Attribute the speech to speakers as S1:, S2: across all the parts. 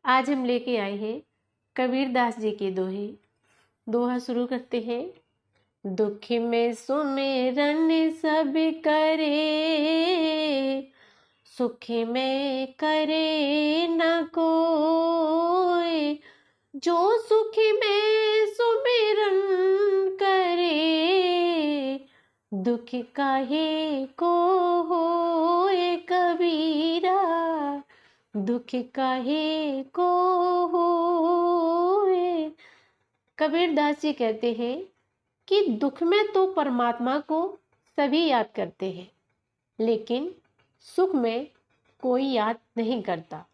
S1: आज हम लेके आए हैं कबीर दास जी के दोहे। दोहा शुरू करते हैं। दुख में सुमिरन सब करे, सुख में करे न कोई। जो सुख में सुमिरन करे, दुख काहे को होए कबीरा, दुख काहे को होए। कबीर दास जी कहते हैं कि दुख में तो परमात्मा को सभी याद करते हैं, लेकिन सुख में कोई याद नहीं करता।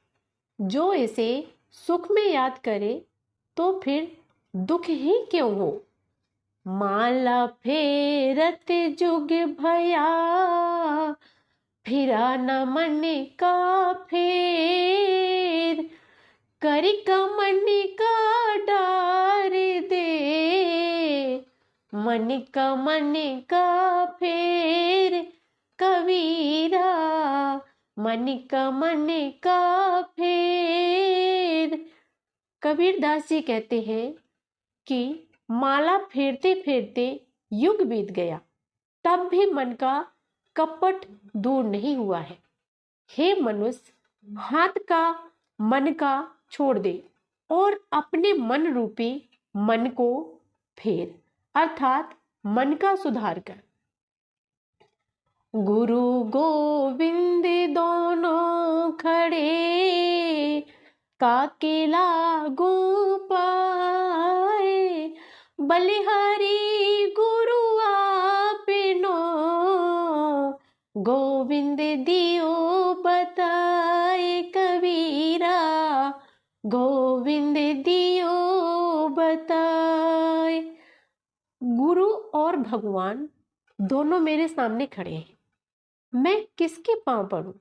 S1: जो इसे सुख में याद करे तो फिर दुख ही क्यों हो। माला फेरत जुग भया, फिरा न मन का फेर। करी का मन का डार दे, मन का फेर कबीरा, मन का फेर। कबीर दास जी कहते हैं कि माला फेरते फेरते युग बीत गया, तब भी मन का कपट दूर नहीं हुआ है। हे मनुष्य, हाथ का मन का छोड़ दे और अपने मन रूपी मन को फेर, अर्थात मन का सुधार कर। गुरु गोविंद दोनों खड़े, काके लागू पाए। बलिहारी गुरु आपनो, गोविंद दियो बताए कबीरा, गोविंद दियो बताए। गुरु और भगवान दोनों मेरे सामने खड़े हैं, मैं किसके पांव पड़ूं,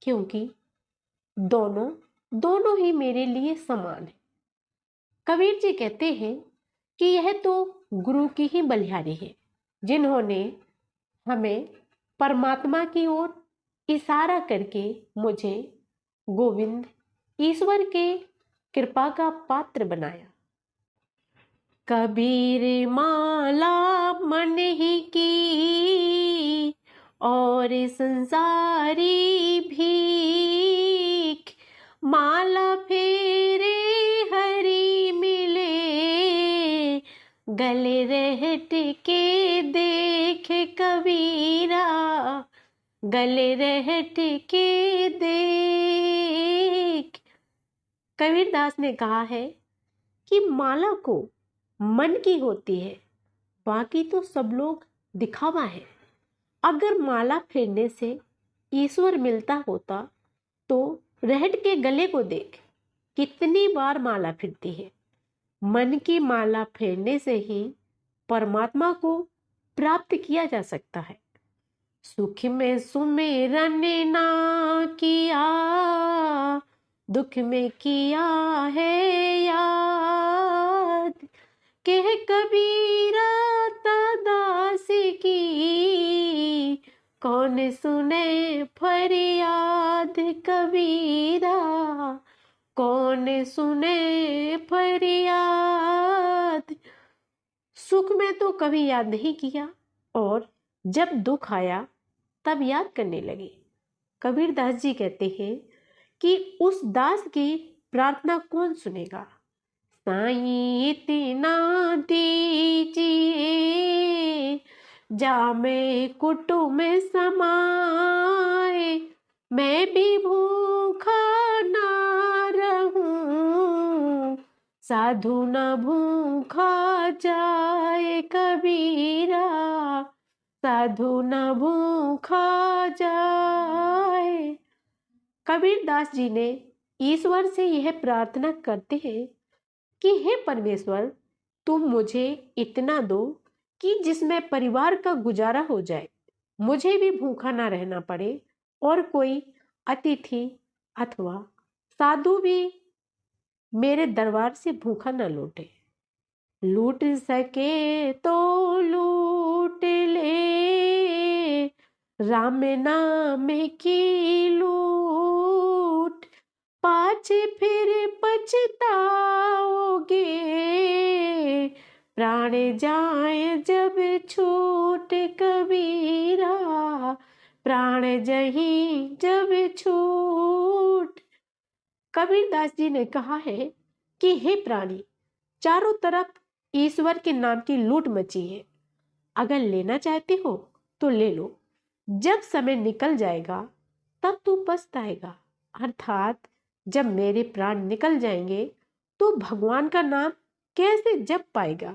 S1: क्योंकि दोनों ही मेरे लिए समान है। कबीर जी कहते हैं कि यह तो गुरु की ही बलिहारी है, जिन्होंने हमें परमात्मा की ओर इशारा करके मुझे गोविंद ईश्वर के कृपा का पात्र बनाया। कबीर माला मन ही की, और संसारी भीख। माला फेरे हरि मिले, गले रहट के देख कबीरा, गले रहट के देख। कबीर दास ने कहा है कि माला को मन की होती है, बाकी तो सब लोग दिखावा है। अगर माला फेरने से ईश्वर मिलता होता तो रहट के गले को देख, कितनी बार माला फिरती है। मन की माला फेरने से ही परमात्मा को प्राप्त किया जा सकता है। सुख में सुमिरन ना किया, दुख में किया है याद। कह कबीरा दास की, कौन सुने फरियाद कबीरा, कौन सुने फरियाद। सुख में तो कभी याद नहीं किया, और जब दुख आया तब याद करने लगे। कबीर दास जी कहते हैं कि उस दास की प्रार्थना कौन सुनेगा। साईं इतना दीजिए, जामे कुटुम समाए। मैं भी भूखा ना रहूं, साधु न भूखा जाए कबीरा, साधु न भूखा जाए। कबीर दास जी ने ईश्वर से यह प्रार्थना करते हैं कि हे परमेश्वर, तुम मुझे इतना दो कि जिसमें परिवार का गुजारा हो जाए, मुझे भी भूखा ना रहना पड़े, और कोई अतिथि अथवा साधु भी मेरे दरबार से भूखा ना लौटे। लूट सके तो लूट ले, राम नाम की लूट। पाछे फिर पछताओगे, प्राण जाए जब छूट कबीरा, प्राण जहीं जब छूट। कबीरदास जी ने कहा है कि हे प्राणी, चारों तरफ ईश्वर के नाम की लूट मची है। अगर लेना चाहते हो तो ले लो, जब समय निकल जाएगा तब तू पछताएगा। अर्थात जब मेरे प्राण निकल जाएंगे तो भगवान का नाम कैसे जप पाएगा।